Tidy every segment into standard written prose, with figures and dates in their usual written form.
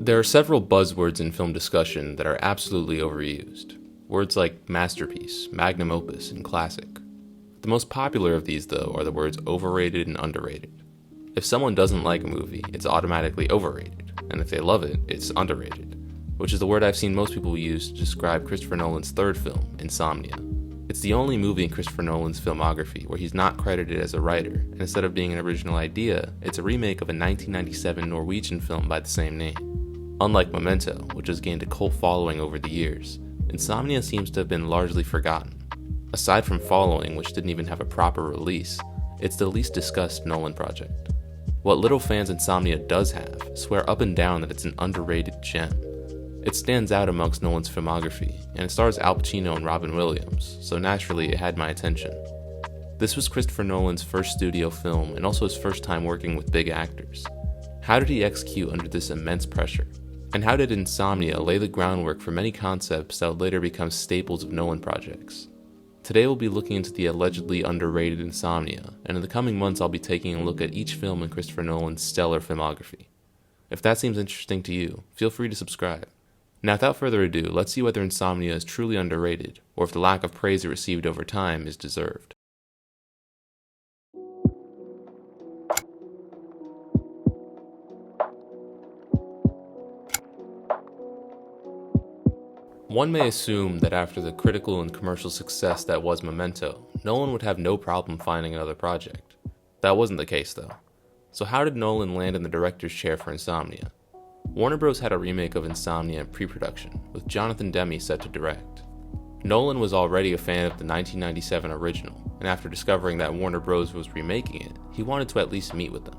There are several buzzwords in film discussion that are absolutely overused. Words like masterpiece, magnum opus, and classic. The most popular of these, though, are the words overrated and underrated. If someone doesn't like a movie, it's automatically overrated, and if they love it, it's underrated, which is the word I've seen most people use to describe Christopher Nolan's third film, Insomnia. It's the only movie in Christopher Nolan's filmography where he's not credited as a writer, and instead of being an original idea, it's a remake of a 1997 Norwegian film by the same name. Unlike Memento, which has gained a cult following over the years, Insomnia seems to have been largely forgotten. Aside from Following, which didn't even have a proper release, it's the least discussed Nolan project. What little fans Insomnia does have swear up and down that it's an underrated gem. It stands out amongst Nolan's filmography, and it stars Al Pacino and Robin Williams, so naturally it had my attention. This was Christopher Nolan's first studio film and also his first time working with big actors. How did he execute under this immense pressure? And how did Insomnia lay the groundwork for many concepts that would later become staples of Nolan projects? Today we'll be looking into the allegedly underrated Insomnia, and in the coming months I'll be taking a look at each film in Christopher Nolan's stellar filmography. If that seems interesting to you, feel free to subscribe. Now without further ado, let's see whether Insomnia is truly underrated, or if the lack of praise it received over time is deserved. One may assume that after the critical and commercial success that was Memento, Nolan would have no problem finding another project. That wasn't the case though. So how did Nolan land in the director's chair for Insomnia? Warner Bros. Had a remake of Insomnia in pre-production, with Jonathan Demme set to direct. Nolan was already a fan of the 1997 original, and after discovering that Warner Bros. Was remaking it, he wanted to at least meet with them.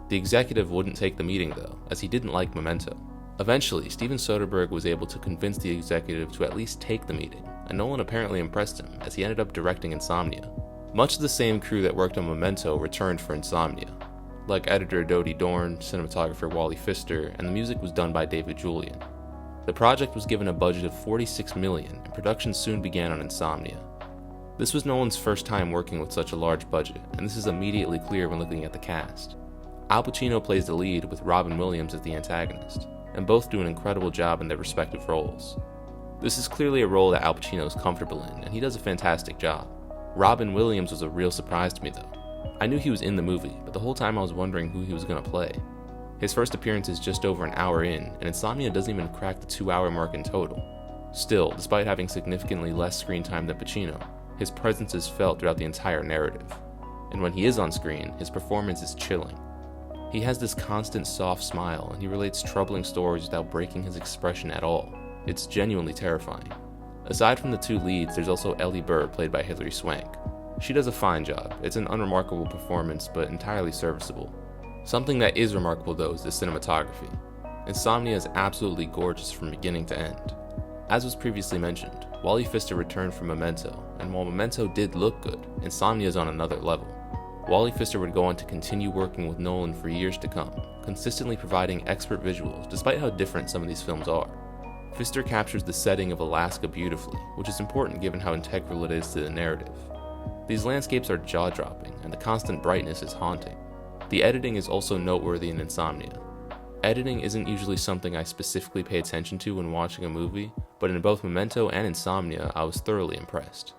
The executive wouldn't take the meeting though, as he didn't like Memento. Eventually, Steven Soderbergh was able to convince the executive to at least take the meeting, and Nolan apparently impressed him, as he ended up directing Insomnia. Much of the same crew that worked on Memento returned for Insomnia, like editor Dodie Dorn, cinematographer Wally Pfister, and the music was done by David Julian. The project was given a budget of $46 million, and production soon began on Insomnia. This was Nolan's first time working with such a large budget, and this is immediately clear when looking at the cast. Al Pacino plays the lead with Robin Williams as the antagonist, and both do an incredible job in their respective roles. This is clearly a role that Al Pacino is comfortable in, and he does a fantastic job. Robin Williams was a real surprise to me though. I knew he was in the movie, but the whole time I was wondering who he was going to play. His first appearance is just over an hour in, and Insomnia doesn't even crack the 2-hour mark in total. Still, despite having significantly less screen time than Pacino, his presence is felt throughout the entire narrative. And when he is on screen, his performance is chilling. He has this constant soft smile, and he relates troubling stories without breaking his expression at all. It's genuinely terrifying. Aside from the two leads, there's also Ellie Burr, played by Hilary Swank. She does a fine job. It's an unremarkable performance, but entirely serviceable. Something that is remarkable though is the cinematography. Insomnia is absolutely gorgeous from beginning to end. As was previously mentioned, Wally Pfister returned from Memento, and while Memento did look good, Insomnia is on another level. Wally Pfister would go on to continue working with Nolan for years to come, consistently providing expert visuals despite how different some of these films are. Pfister captures the setting of Alaska beautifully, which is important given how integral it is to the narrative. These landscapes are jaw-dropping, and the constant brightness is haunting. The editing is also noteworthy in Insomnia. Editing isn't usually something I specifically pay attention to when watching a movie, but in both Memento and Insomnia, I was thoroughly impressed.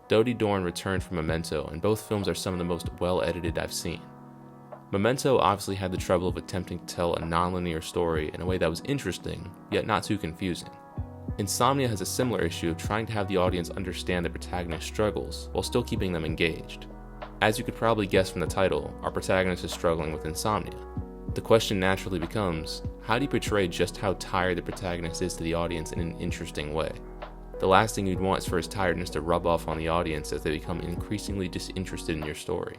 Dodie Dorn returned from Memento, and both films are some of the most well-edited I've seen. Memento obviously had the trouble of attempting to tell a non-linear story in a way that was interesting, yet not too confusing. Insomnia has a similar issue of trying to have the audience understand the protagonist's struggles while still keeping them engaged. As you could probably guess from the title, our protagonist is struggling with insomnia. The question naturally becomes, how do you portray just how tired the protagonist is to the audience in an interesting way? The last thing you'd want is for his tiredness to rub off on the audience as they become increasingly disinterested in your story.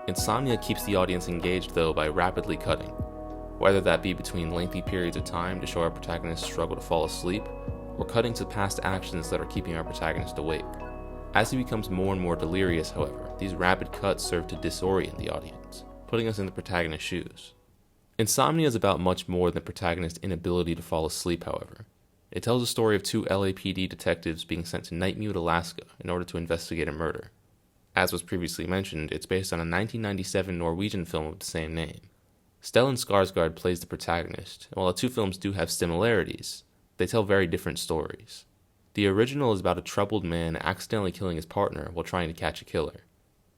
Insomnia keeps the audience engaged though by rapidly cutting, whether that be between lengthy periods of time to show our protagonist's struggle to fall asleep, or cutting to past actions that are keeping our protagonist awake. As he becomes more and more delirious, however, these rapid cuts serve to disorient the audience, putting us in the protagonist's shoes. Insomnia is about much more than the protagonist's inability to fall asleep, however. It tells a story of two LAPD detectives being sent to Nightmute, Alaska in order to investigate a murder. As was previously mentioned, it's based on a 1997 Norwegian film of the same name. Stellan Skarsgård plays the protagonist, and while the two films do have similarities, they tell very different stories. The original is about a troubled man accidentally killing his partner while trying to catch a killer.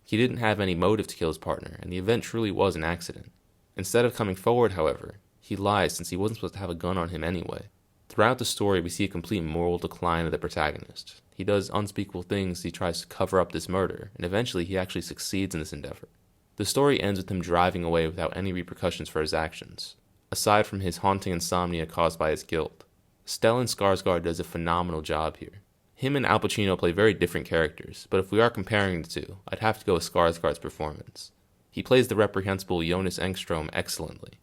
He didn't have any motive to kill his partner, and the event truly was an accident. Instead of coming forward, however, he lies since he wasn't supposed to have a gun on him anyway. Throughout the story, we see a complete moral decline of the protagonist. He does unspeakable things, he tries to cover up this murder, and eventually he actually succeeds in this endeavor. The story ends with him driving away without any repercussions for his actions, aside from his haunting insomnia caused by his guilt. Stellan Skarsgård does a phenomenal job here. Him and Al Pacino play very different characters, but if we are comparing the two, I'd have to go with Skarsgård's performance. He plays the reprehensible Jonas Engstrom excellently.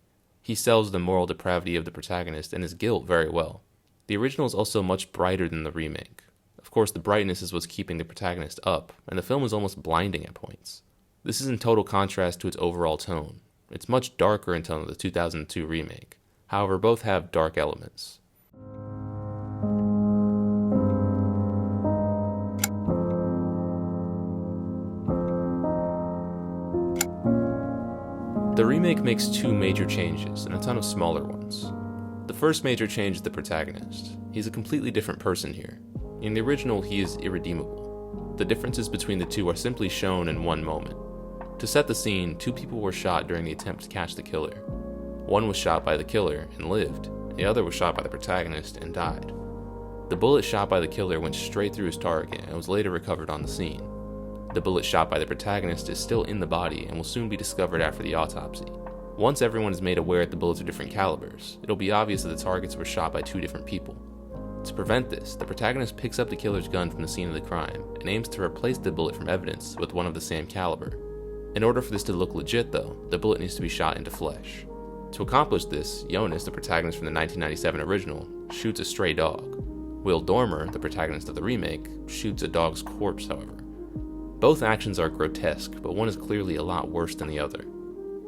He sells the moral depravity of the protagonist and his guilt very well. The original is also much brighter than the remake. Of course, the brightness is what's keeping the protagonist up, and the film is almost blinding at points. This is in total contrast to its overall tone. It's much darker in tone than the 2002 remake. However, both have dark elements. The remake makes two major changes and a ton of smaller ones. The first major change is the protagonist. He's a completely different person here. In the original, he is irredeemable. The differences between the two are simply shown in one moment. To set the scene, two people were shot during the attempt to catch the killer. One was shot by the killer and lived, and the other was shot by the protagonist and died. The bullet shot by the killer went straight through his target and was later recovered on the scene. The bullet shot by the protagonist is still in the body and will soon be discovered after the autopsy. Once everyone is made aware that the bullets are different calibers, it'll be obvious that the targets were shot by two different people. To prevent this, the protagonist picks up the killer's gun from the scene of the crime and aims to replace the bullet from evidence with one of the same caliber. In order for this to look legit though, the bullet needs to be shot into flesh. To accomplish this, Jonas, the protagonist from the 1997 original, shoots a stray dog. Will Dormer, the protagonist of the remake, shoots a dog's corpse, however. Both actions are grotesque, but one is clearly a lot worse than the other.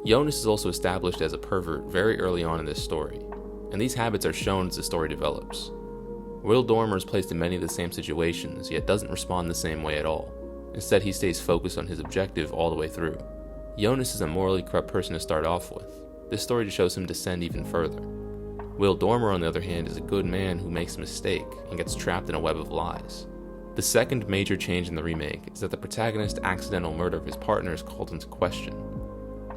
Jonas is also established as a pervert very early on in this story, and these habits are shown as the story develops. Will Dormer is placed in many of the same situations, yet doesn't respond the same way at all. Instead, he stays focused on his objective all the way through. Jonas is a morally corrupt person to start off with. This story just shows him descend even further. Will Dormer, on the other hand, is a good man who makes a mistake and gets trapped in a web of lies. The second major change in the remake is that the protagonist's accidental murder of his partner is called into question.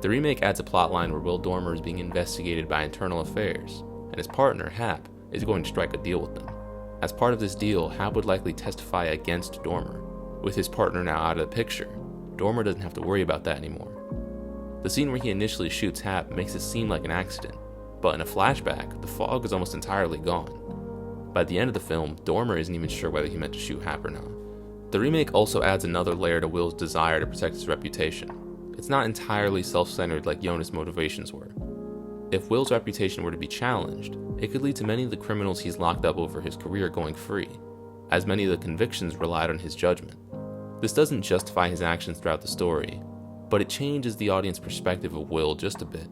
The remake adds a plotline where Will Dormer is being investigated by internal affairs, and his partner, Hap, is going to strike a deal with them. As part of this deal, Hap would likely testify against Dormer. With his partner now out of the picture, Dormer doesn't have to worry about that anymore. The scene where he initially shoots Hap makes it seem like an accident, but in a flashback, the fog is almost entirely gone. By the end of the film, Dormer isn't even sure whether he meant to shoot Hap or not. The remake also adds another layer to Will's desire to protect his reputation. It's not entirely self-centered like Jonas' motivations were. If Will's reputation were to be challenged, it could lead to many of the criminals he's locked up over his career going free, as many of the convictions relied on his judgment. This doesn't justify his actions throughout the story, but it changes the audience perspective of Will just a bit.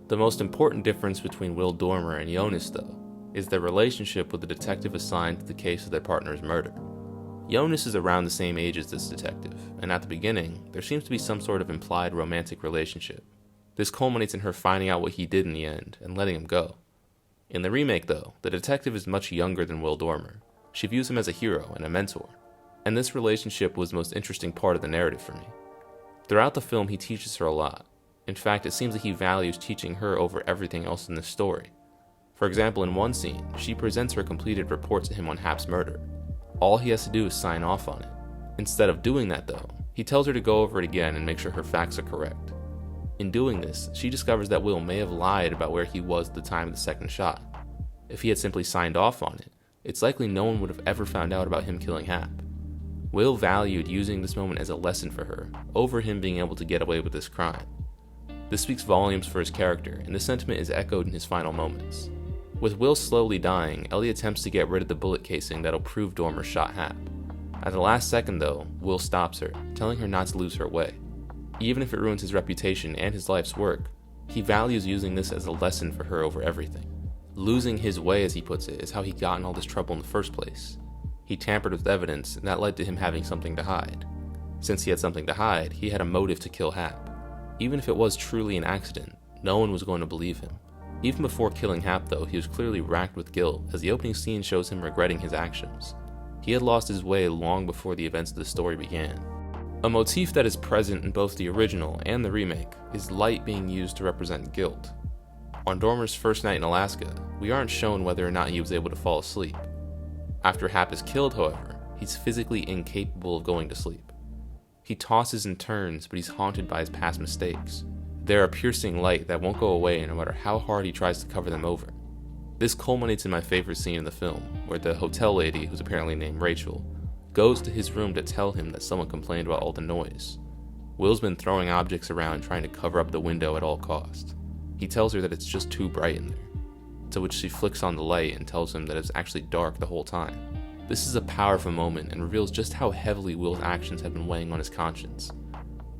The most important difference between Will Dormer and Jonas, though, is their relationship with the detective assigned to the case of their partner's murder. Jonas is around the same age as this detective, and at the beginning, there seems to be some sort of implied romantic relationship. This culminates in her finding out what he did in the end and letting him go. In the remake, though, the detective is much younger than Will Dormer. She views him as a hero and a mentor, and this relationship was the most interesting part of the narrative for me. Throughout the film, he teaches her a lot. In fact, it seems that he values teaching her over everything else in this story. For example, in one scene, she presents her completed report to him on Hap's murder. All he has to do is sign off on it. Instead of doing that though, he tells her to go over it again and make sure her facts are correct. In doing this, she discovers that Will may have lied about where he was at the time of the second shot. If he had simply signed off on it, it's likely no one would have ever found out about him killing Hap. Will valued using this moment as a lesson for her, over him being able to get away with this crime. This speaks volumes for his character, and this sentiment is echoed in his final moments. With Will slowly dying, Ellie attempts to get rid of the bullet casing that'll prove Dormer shot Hap. At the last second though, Will stops her, telling her not to lose her way. Even if it ruins his reputation and his life's work, he values using this as a lesson for her over everything. Losing his way, as he puts it, is how he got in all this trouble in the first place. He tampered with evidence, and that led to him having something to hide. Since he had something to hide, he had a motive to kill Hap. Even if it was truly an accident, No one was going to believe him. Even before killing Hap though, he was clearly racked with guilt, as the opening scene shows him regretting his actions. He had lost his way long before the events of the story began. A motif that is present in both the original and the remake is light being used to represent guilt. On Dormer's first night in Alaska, we aren't shown whether or not he was able to fall asleep. After Hap is killed, however, he's physically incapable of going to sleep. He tosses and turns, but he's haunted by his past mistakes. They're a piercing light that won't go away no matter how hard he tries to cover them over. This culminates in my favorite scene in the film, where the hotel lady, who's apparently named Rachel, goes to his room to tell him that someone complained about all the noise. Will's been throwing objects around trying to cover up the window at all costs. He tells her that it's just too bright in there, to which she flicks on the light and tells him that it's actually dark the whole time. This is a powerful moment and reveals just how heavily Will's actions have been weighing on his conscience.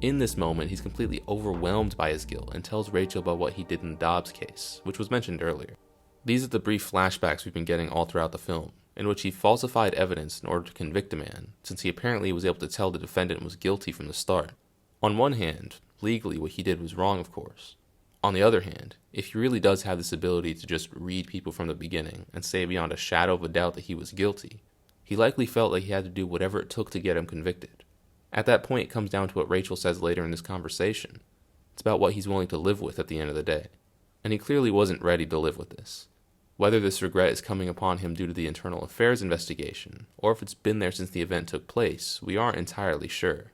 In this moment, he's completely overwhelmed by his guilt and tells Rachel about what he did in the Dobbs case, which was mentioned earlier. These are the brief flashbacks we've been getting all throughout the film, in which he falsified evidence in order to convict a man, since he apparently was able to tell the defendant was guilty from the start. On one hand, legally what he did was wrong, of course. On the other hand, if he really does have this ability to just read people from the beginning and say beyond a shadow of a doubt that he was guilty, he likely felt like he had to do whatever it took to get him convicted. At that point, it comes down to what Rachel says later in this conversation. It's about what he's willing to live with at the end of the day. And he clearly wasn't ready to live with this. Whether this regret is coming upon him due to the internal affairs investigation, or if it's been there since the event took place, we aren't entirely sure.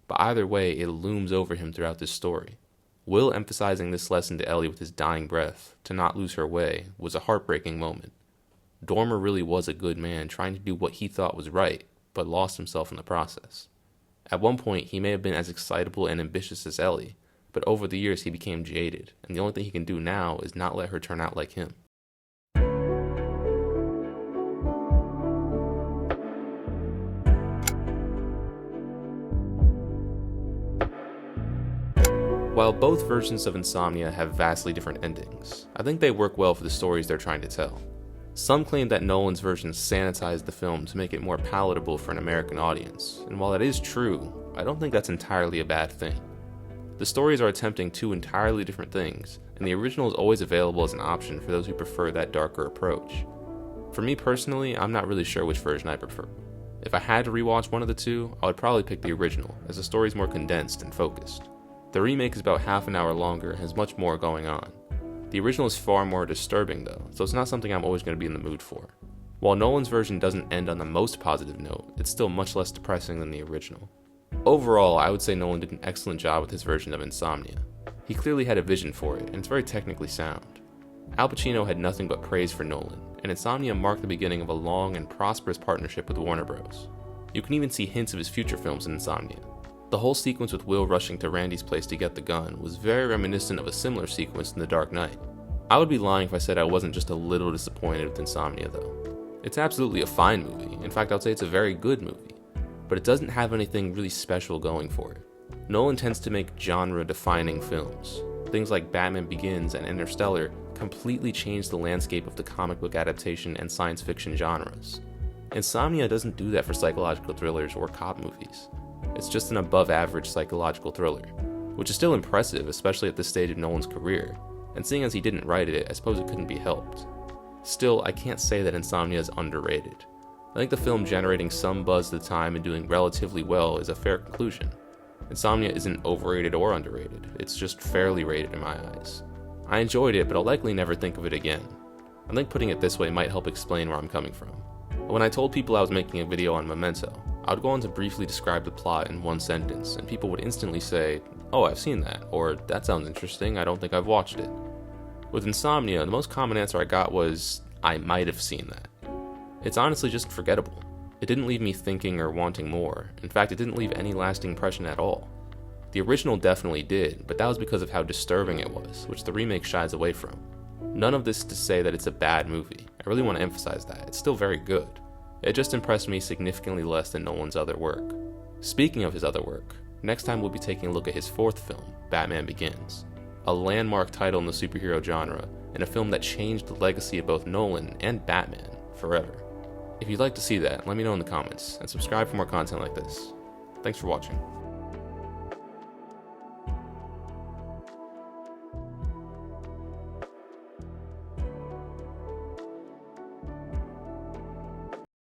But either way, it looms over him throughout this story. Will emphasizing this lesson to Ellie with his dying breath, to not lose her way, was a heartbreaking moment. Dormer really was a good man trying to do what he thought was right, but lost himself in the process. At one point, he may have been as excitable and ambitious as Ellie, but over the years he became jaded, and the only thing he can do now is not let her turn out like him. While both versions of Insomnia have vastly different endings, I think they work well for the stories they're trying to tell. Some claim that Nolan's version sanitized the film to make it more palatable for an American audience, and while that is true, I don't think that's entirely a bad thing. The stories are attempting two entirely different things, and the original is always available as an option for those who prefer that darker approach. For me personally, I'm not really sure which version I prefer. If I had to rewatch one of the two, I would probably pick the original, as the story is more condensed and focused. The remake is about half an hour longer and has much more going on. The original is far more disturbing though, so it's not something I'm always going to be in the mood for. While Nolan's version doesn't end on the most positive note, it's still much less depressing than the original. Overall, I would say Nolan did an excellent job with his version of Insomnia. He clearly had a vision for it, and it's very technically sound. Al Pacino had nothing but praise for Nolan, and Insomnia marked the beginning of a long and prosperous partnership with Warner Bros. You can even see hints of his future films in Insomnia. The whole sequence with Will rushing to Randy's place to get the gun was very reminiscent of a similar sequence in The Dark Knight. I would be lying if I said I wasn't just a little disappointed with Insomnia though. It's absolutely a fine movie, in fact I would say it's a very good movie, but it doesn't have anything really special going for it. Nolan tends to make genre-defining films. Things like Batman Begins and Interstellar completely changed the landscape of the comic book adaptation and science fiction genres. Insomnia doesn't do that for psychological thrillers or cop movies. It's just an above-average psychological thriller, which is still impressive, especially at this stage of Nolan's career, and seeing as he didn't write it, I suppose it couldn't be helped. Still, I can't say that Insomnia is underrated. I think the film generating some buzz at the time and doing relatively well is a fair conclusion. Insomnia isn't overrated or underrated, it's just fairly rated in my eyes. I enjoyed it, but I'll likely never think of it again. I think putting it this way might help explain where I'm coming from. When I told people I was making a video on Memento, I would go on to briefly describe the plot in one sentence, and people would instantly say, "Oh, I've seen that," or "That sounds interesting, I don't think I've watched it." With Insomnia, the most common answer I got was, "I might have seen that." It's honestly just forgettable. It didn't leave me thinking or wanting more. In fact, it didn't leave any lasting impression at all. The original definitely did, but that was because of how disturbing it was, which the remake shies away from. None of this to say that it's a bad movie. I really want to emphasize that. It's still very good. It just impressed me significantly less than Nolan's other work. Speaking of his other work, next time we'll be taking a look at his fourth film, Batman Begins, a landmark title in the superhero genre, and a film that changed the legacy of both Nolan and Batman forever. If you'd like to see that, let me know in the comments, and subscribe for more content like this. Thanks for watching.